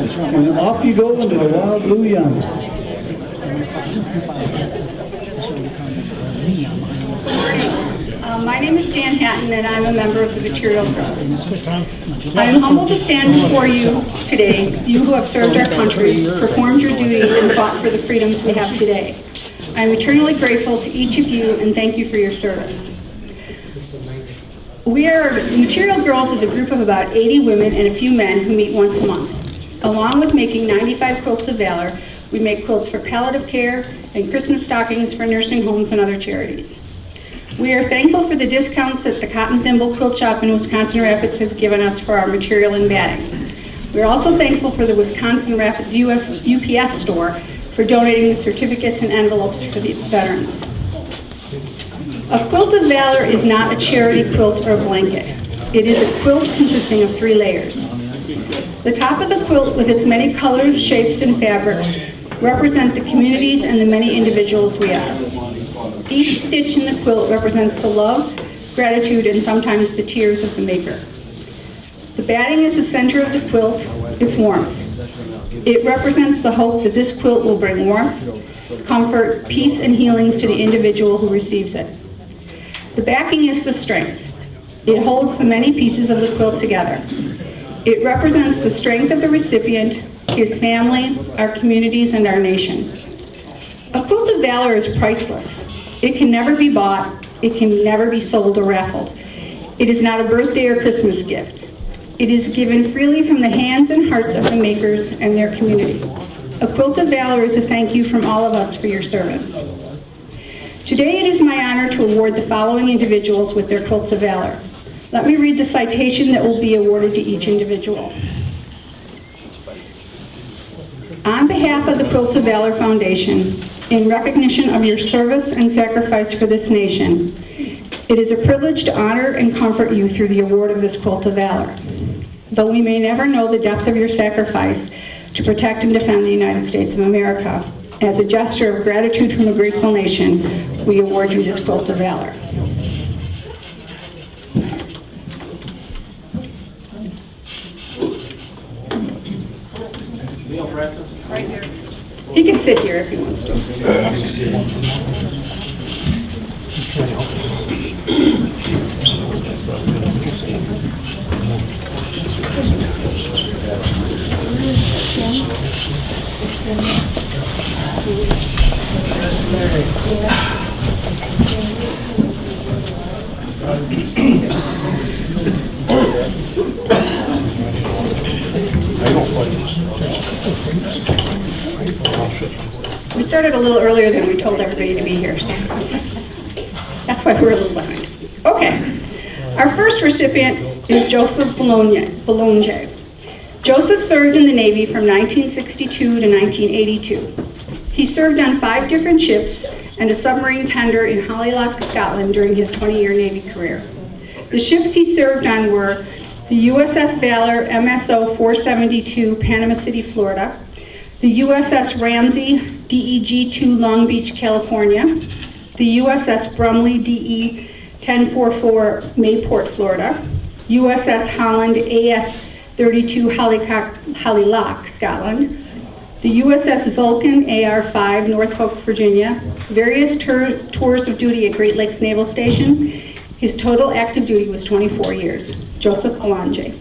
And off you go into the wild blue yonder. My name is Jan Hatton, and I'm a member of the Material Girls. I am humbled to stand before you today, you who have served our country, performed your duties, and fought for the freedoms we have today. I am eternally grateful to each of you, and thank you for your service. The Material Girls is a group of about 80 women and a few men who meet once a month. Along with making 95 Quilts of Valor, we make quilts for palliative care and Christmas stockings for nursing homes and other charities. We are thankful for the discounts that the Cotton Thimble Quilt Shop in Wisconsin Rapids has given us for our material and batting. We are also thankful for the Wisconsin Rapids UPS store for donating the certificates and envelopes for the veterans. A Quilt of Valor is not a charity quilt or a blanket. It is a quilt consisting of 3 layers. The top of the quilt, with its many colors, shapes, and fabrics, represent the communities and the many individuals we are. Each stitch in the quilt represents the love, gratitude, and sometimes the tears of the maker. The batting is the center of the quilt, its warmth. It represents the hope that this quilt will bring warmth, comfort, peace, and healings to the individual who receives it. The backing is the strength. It holds the many pieces of the quilt together. It represents the strength of the recipient, his family, our communities, and our nation. A Quilt of Valor is priceless. It can never be bought. It can never be sold or raffled. It is not a birthday or Christmas gift. It is given freely from the hands and hearts of the makers and their community. A Quilt of Valor is a thank you from all of us for your service. Today it is my honor to award the following individuals with their Quilts of Valor. Let me read the citation that will be awarded to each individual. On behalf of the Quilts of Valor Foundation, in recognition of your service and sacrifice for this nation, it is a privilege to honor and comfort you through the award of this Quilt of Valor. Though we may never know the depth of your sacrifice to protect and defend the United States of America, as a gesture of gratitude from a grateful nation, we award you this Quilt of Valor. Right here. He can sit here if he wants to. We started a little earlier than we told everybody to be here, so that's why we're a little behind. Okay, our first recipient is Joseph Bologna. Joseph served in the Navy from 1962 to 1982. He served on 5 different ships and a submarine tender in Holyloch, Scotland during his 20-year Navy career. The ships he served on were the USS Valor MSO 472, Panama City, Florida, the USS Ramsey DEG-2, Long Beach, California, the USS Brumley DE 1044, Mayport, Florida, USS Holland AS-32, Holyloch, Scotland, the USS Vulcan AR-5, Norfolk, Virginia, various tours of duty at Great Lakes Naval Station. His total active duty was 24 years. Joseph Bologna.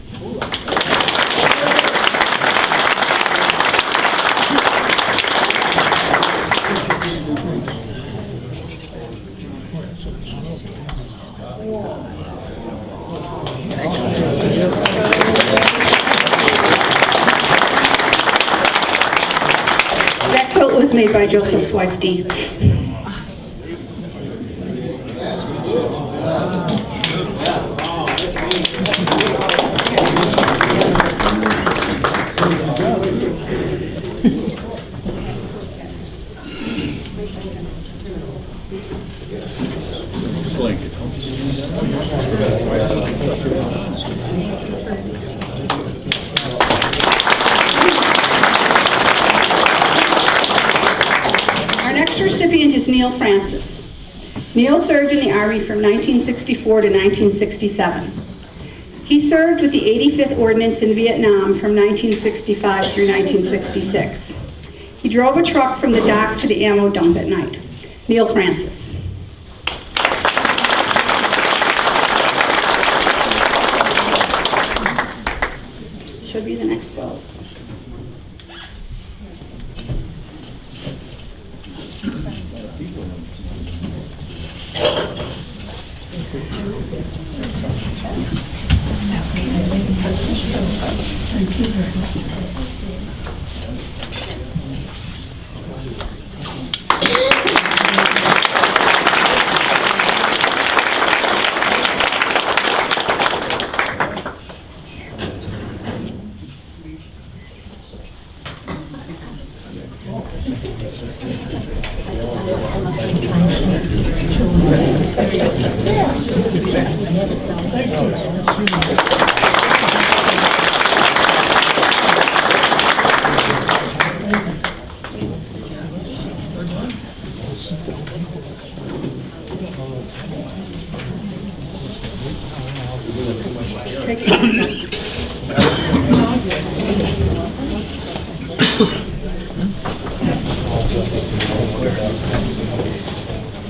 That quilt was made by Joseph's wife, Dee. Neil Francis. Neil served in the Army from 1964 to 1967. He served with the 85th Ordnance in Vietnam from 1965 through 1966. He drove a truck from the dock to the ammo dump at night. Neil Francis. Should be the next quote.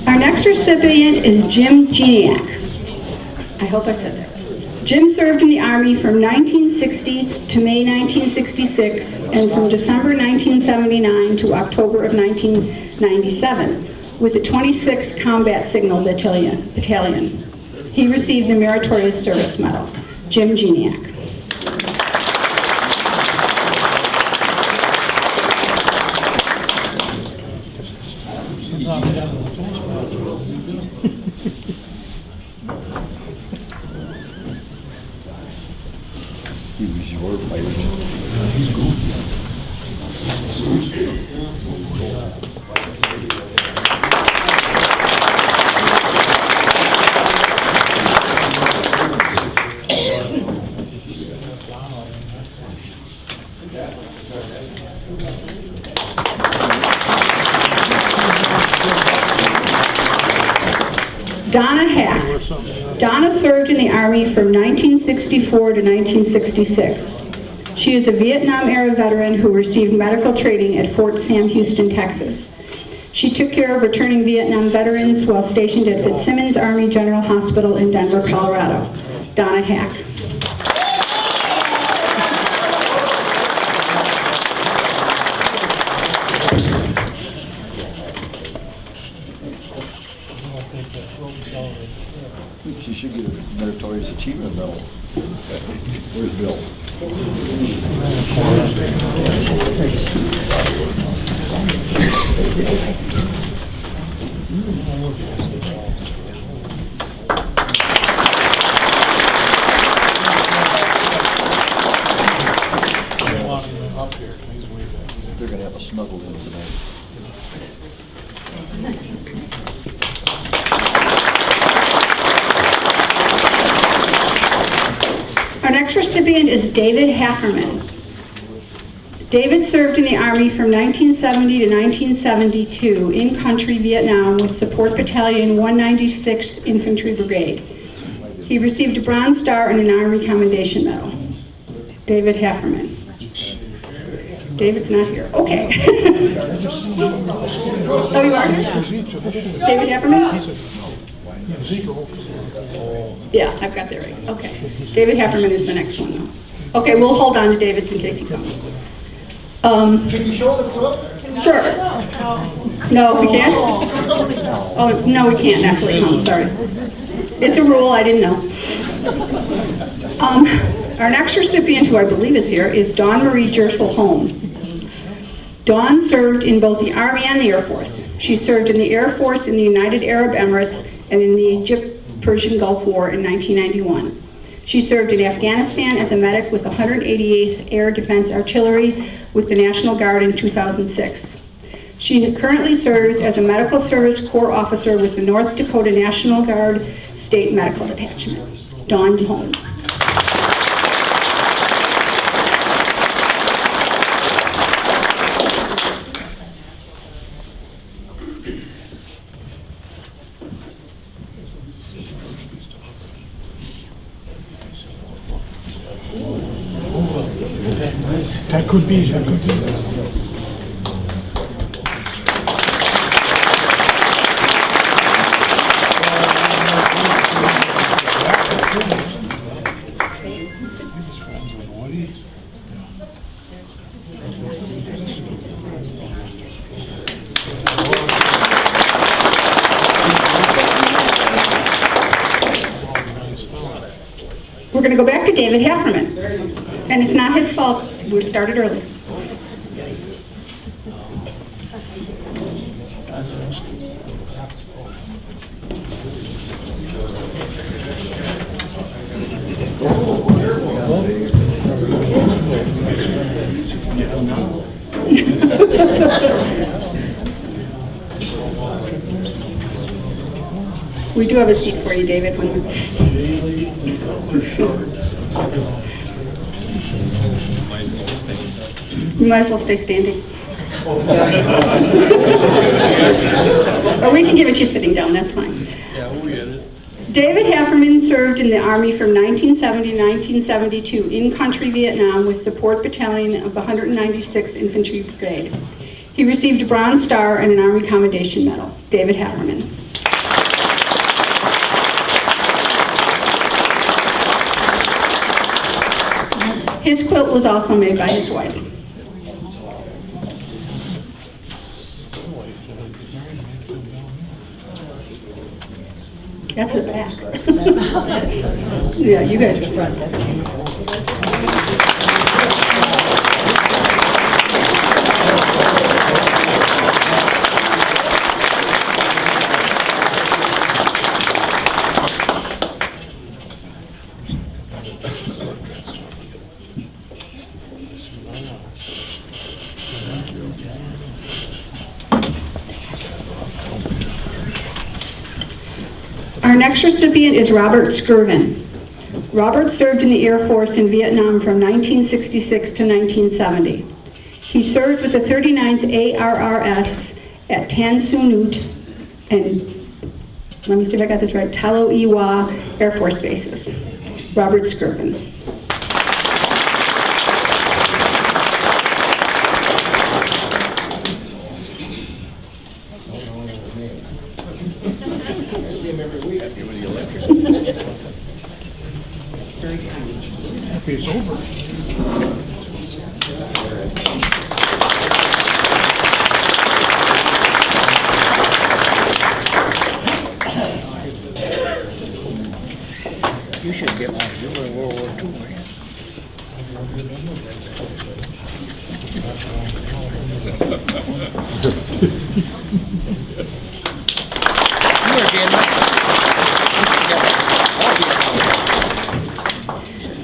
Our next recipient is Jim Geniak. I hope I said that. Jim served in the Army from 1960 to May 1966 and from December 1979 to October of 1997 with the 26th Combat Signal Battalion. He received the Meritorious Service Medal. Jim Geniak. He was your fighter. Donna Hat. Donna served in the Army from 1964 to 1966. She is a Vietnam-era veteran who received medical training at Fort Sam Houston, Texas. She took care of returning Vietnam veterans while stationed at Fitzsimmons Army General Hospital in Denver, Colorado. Donna Hat. She should get a Meritorious Achievement Medal. Where's Bill? They're going to have a snuggle in tonight. Our next recipient is David Hackerman. David served in the Army from 1970 to 1972 in country Vietnam with Support Battalion 196th Infantry Brigade. He received a Bronze Star and an Army Commendation Medal. David Hackerman. David's not here. Okay. Oh, you are here? David Hackerman? Yeah, I've got that right. Okay. David Hefferman is the next one, though. Okay, we'll hold on to David's in case he comes. Can you show the clip? Sure. No, we can't? Oh, no, we can't actually come. Sorry. It's a rule. I didn't know. Our next recipient, who I believe is here, is Donna Marie Holm. Dawn served in both the Army and the Air Force. She served in the Air Force in the United Arab Emirates and in the Egypt-Persian Gulf War in 1991. She served in Afghanistan as a medic with the 188th Air Defense Artillery with the National Guard in 2006. She currently serves as a Medical Service Corps officer with the North Dakota National Guard State Medical Detachment. Dawn Holm. Could be, could be. We're going to go back to David Hackerman. And it's not his fault. We started early. We do have a seat for you, David. You might as well stay standing. Or we can give it to you sitting down, that's fine. Yeah, we'll get it. David Hackerman served in the Army from 1970 to 1972 in country Vietnam with Support Battalion of the 196th Infantry Brigade. He received a Bronze Star and an Army Commendation Medal. David Hackerman. His quilt was also made by his wife. That's the back. Yeah, you guys are front. Our next recipient is Robert Skirvin. Robert served in the Air Force in Vietnam from 1966 to 1970. He served with the 39th ARRS at Tan Son Nhut and, let me see if I got this right, Talo Iwa Air Force Bases. Robert Skirvin. Happy it's over. You should get one. You were in World War II, man. You were Vietnam.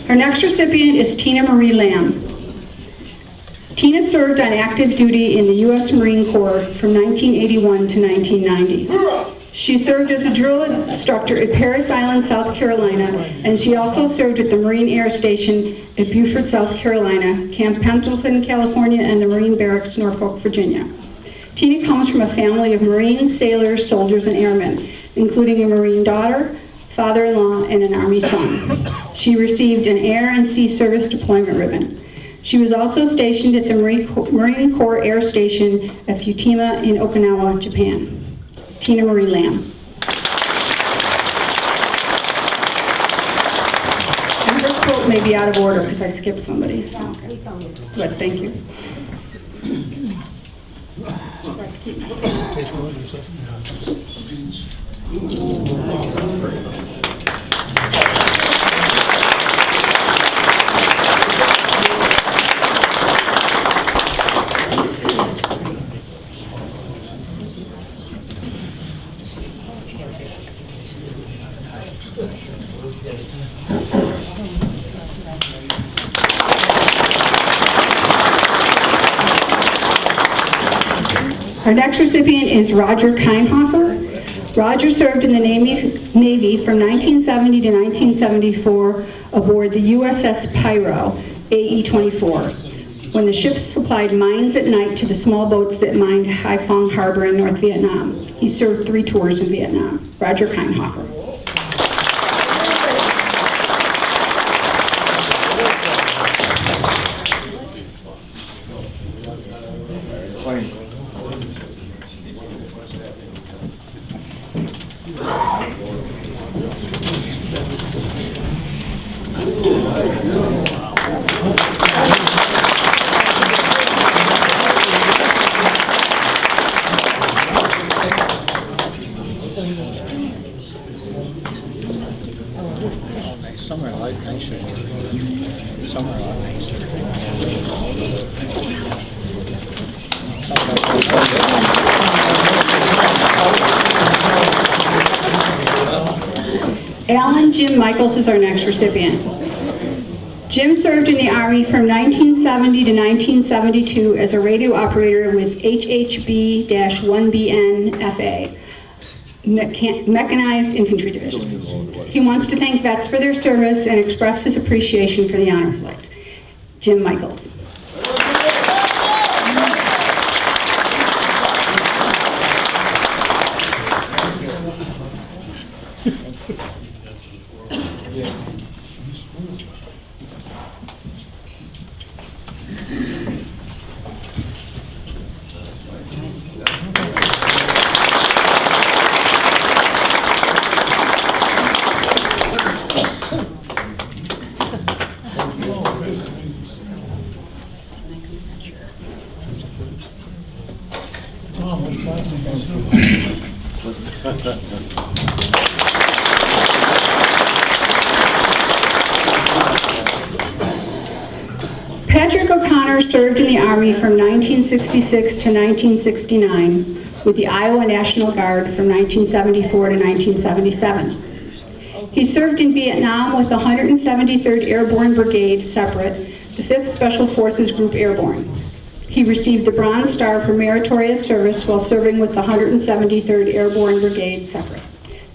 Our next recipient is Teena Marie Lam. Teena served on active duty in the U.S. Marine Corps from 1981 to 1990. She served as a drill instructor at Parris Island, South Carolina, and she also served at the Marine Air Station at Beaufort, South Carolina, Camp Pendleton, California, and the Marine Barracks, Norfolk, Virginia. Teena comes from a family of Marines, sailors, soldiers, and airmen, including a Marine daughter, father-in-law, and an Army son. She received an Air and Sea Service Deployment Ribbon. She was also stationed at the Marine Corps Air Station at Fukushima in Okinawa, Japan. Teena Marie Lam. And her quote may be out of order because I skipped somebody. So. But thank you. Our next recipient is Roger Kienhofer. Roger served in the Navy from 1970 to 1974 aboard the USS Pyro, AE-24, when the ship supplied mines at night to the small boats that mined Haiphong Harbor in North Vietnam. He served 3 tours in Vietnam. Roger Kienhofer. Wayne. Somewhere a lot nicer. Somewhere a lot nicer. Alan Jim Michaels is our next recipient. Jim served in the Army from 1970 to 1972 as a radio operator with HHB-1BN FA, Mechanized Infantry Division. He wants to thank vets for their service and express his appreciation for the honor flight. Jim Michaels. Patrick O'Connor served in the Army from 1966 to 1969 with the Iowa National Guard from 1974 to 1977. He served in Vietnam with the 173rd Airborne Brigade, separate, the 5th Special Forces Group Airborne. He received the Bronze Star for meritorious service while serving with the 173rd Airborne Brigade, separate.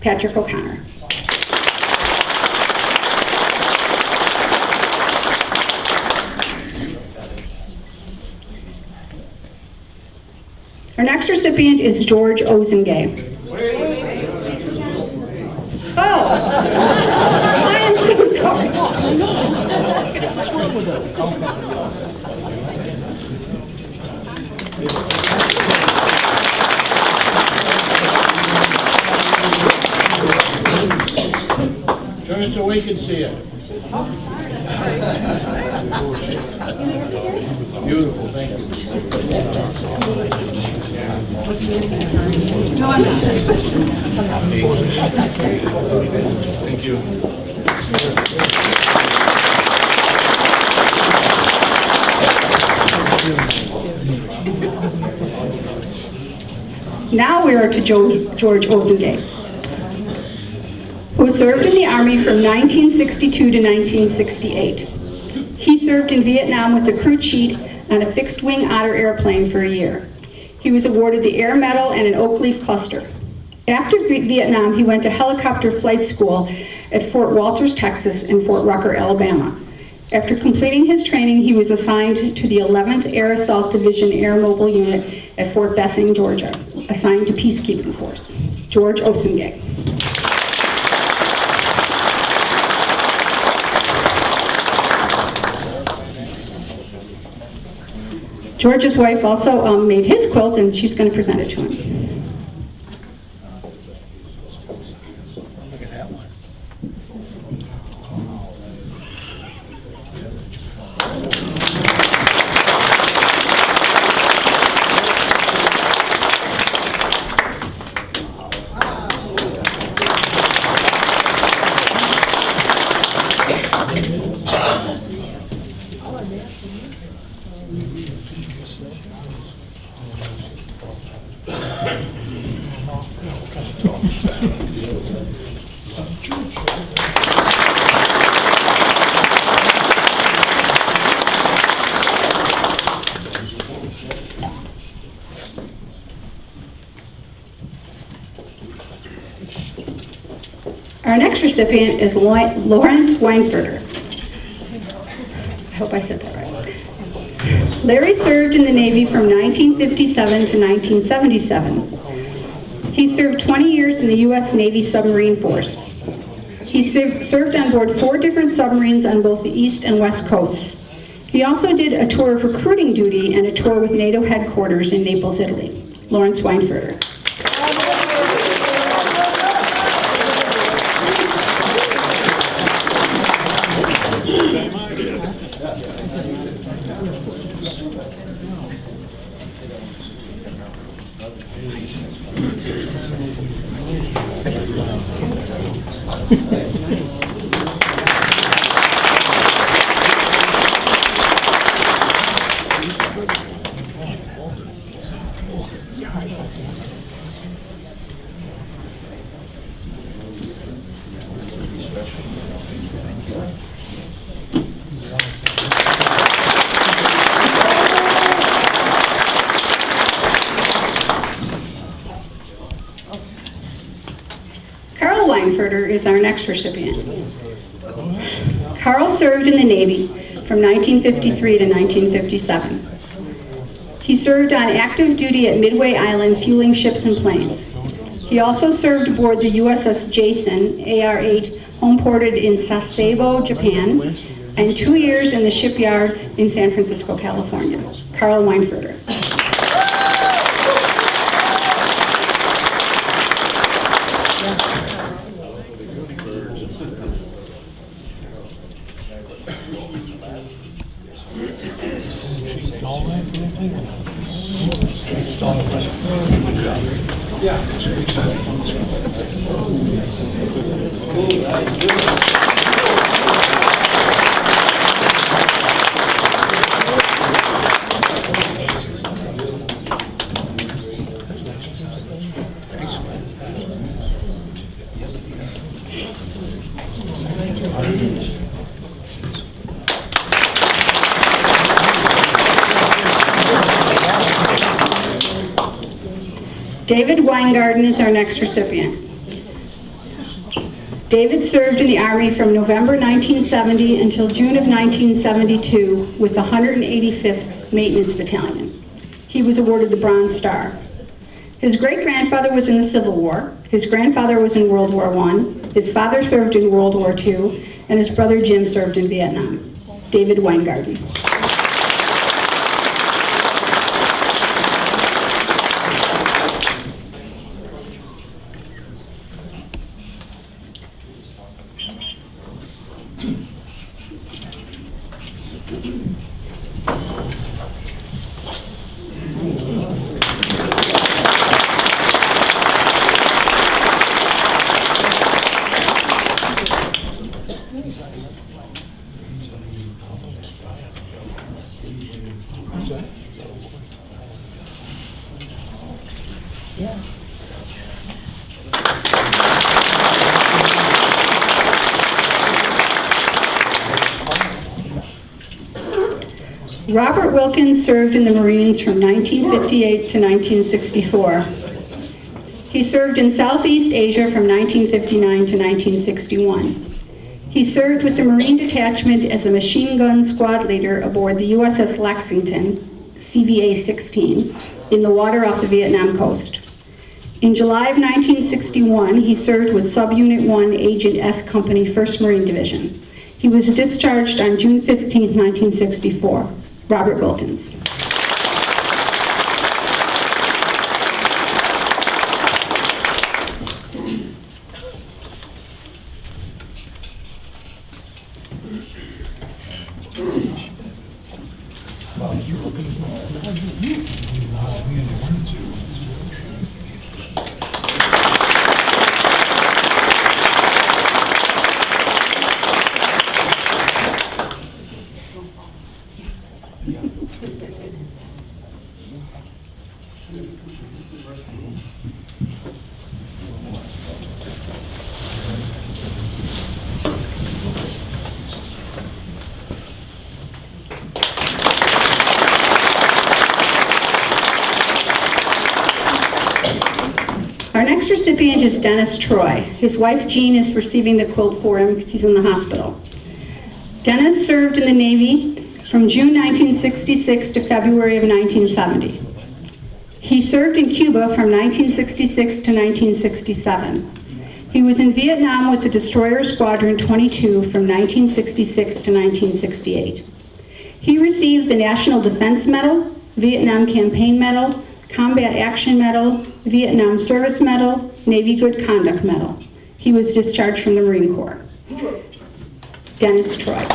Patrick O'Connor. Our next recipient is George Ozengay. Oh, I am so sorry. Turn it so we can see it. Beautiful, thank you. Thank you. Now we are to George Ozengay, who served in the Army from 1962 to 1968. He served in Vietnam with the crew chief on a fixed-wing Otter airplane for a year. He was awarded the Air Medal and an oak leaf cluster. After Vietnam, he went to helicopter flight school at Fort Walters, Texas, and Fort Rucker, Alabama. After completing his training, he was assigned to the 11th Air Assault Division Air Mobile Unit at Fort Benning, Georgia, assigned to Peacekeeping Force. George Ozengay. George's wife also made his quilt, and she's going to present it to him. Look at that one. Our next recipient is Lawrence Weinberger. I hope I said that right. Larry served in the Navy from 1957 to 1977. He served 20 years in the U.S. Navy Submarine Force. He served on board 4 different submarines on both the East and West Coasts. He also did a tour of recruiting duty and a tour with NATO headquarters in Naples, Italy. Lawrence Weinberger. Weingarten is our next recipient. Carl served in the Navy from 1953 to 1957. He served on active duty at Midway Island fueling ships and planes. He also served aboard the USS Jason, AR-8, homeported in Sasebo, Japan, and 2 years in the shipyard in San Francisco, California. Carl Weinberger. David Weingarten is our next recipient. David served in the Army from November 1970 until June of 1972 with the 185th Maintenance Battalion. He was awarded the Bronze Star. His great-grandfather was in the Civil War, his grandfather was in World War I, his father served in World War II, and his brother Jim served in Vietnam. David Weingarten. Robert Wilkins served in the Marines from 1958 to 1964. He served in Southeast Asia from 1959 to 1961. He served with the Marine Detachment as a machine gun squad leader aboard the USS Lexington, CVA-16, in the water off the Vietnam coast. In July of 1961, he served with Subunit 1 Agent S Company, 1st Marine Division. He was discharged on June 15, 1964. Robert Wilkins. Our next recipient is Dennis Troy. His wife Jean is receiving the quilt for him because he's in the hospital. Dennis served in the Navy from June 1966 to February of 1970. He served in Cuba from 1966 to 1967. He was in Vietnam with the Destroyer Squadron 22 from 1966 to 1968. He received the National Defense Medal, Vietnam Campaign Medal, Combat Action Medal, Vietnam Service Medal, Navy Good Conduct Medal. He was discharged from the Marine Corps. Dennis Troy.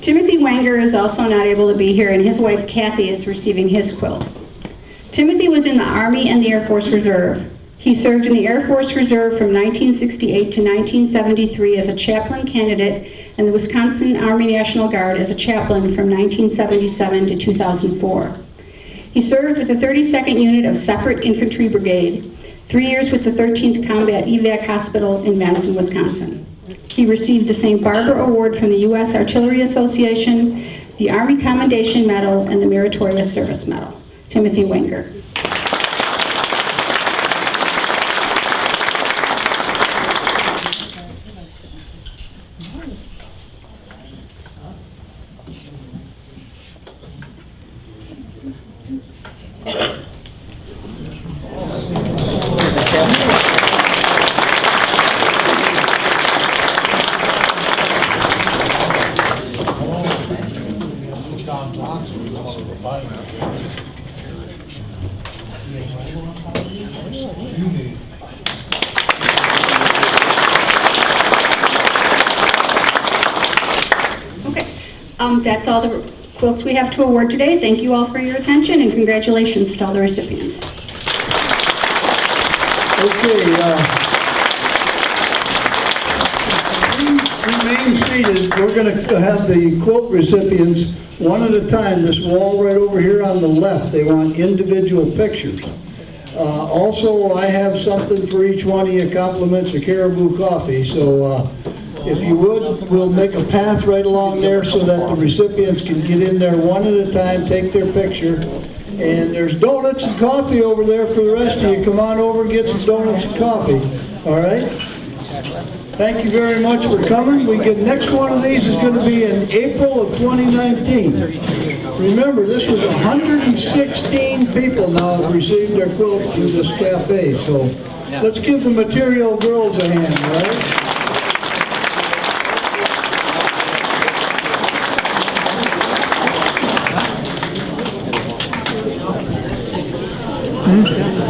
Timothy Wagner is also not able to be here, and his wife Kathy is receiving his quilt. Timothy was in the Army and the Air Force Reserve. He served in the Air Force Reserve from 1968 to 1973 as a chaplain candidate and the Wisconsin Army National Guard as a chaplain from 1977 to 2004. He served with the 32nd Unit of Separate Infantry Brigade, 3 years with the 13th Combat Evac Hospital in Madison, Wisconsin. He received the St. Barbara Award from the U.S. Artillery Association, the Army Commendation Medal, and the Meritorious Service Medal. Timothy Wagner. That's all the quilts we have to award today. Thank you all for your attention, and congratulations to all the recipients. Okay, remain seated. We're going to have the quilt recipients one at a time. This wall right over here on the left, they want individual pictures. Also, I have something for each one of you, compliments of Caribou Coffee. So if you would, we'll make a path right along there so that the recipients can get in there one at a time, take their picture. And there's donuts and coffee over there for the rest of you. Come on over and get some donuts and coffee. All right? Thank you very much for coming. Next one of these is going to be in April of 2019. Remember, this was 116 people now have received their quilts through this cafe. So let's give the material girls a hand, all right? Mm-hmm.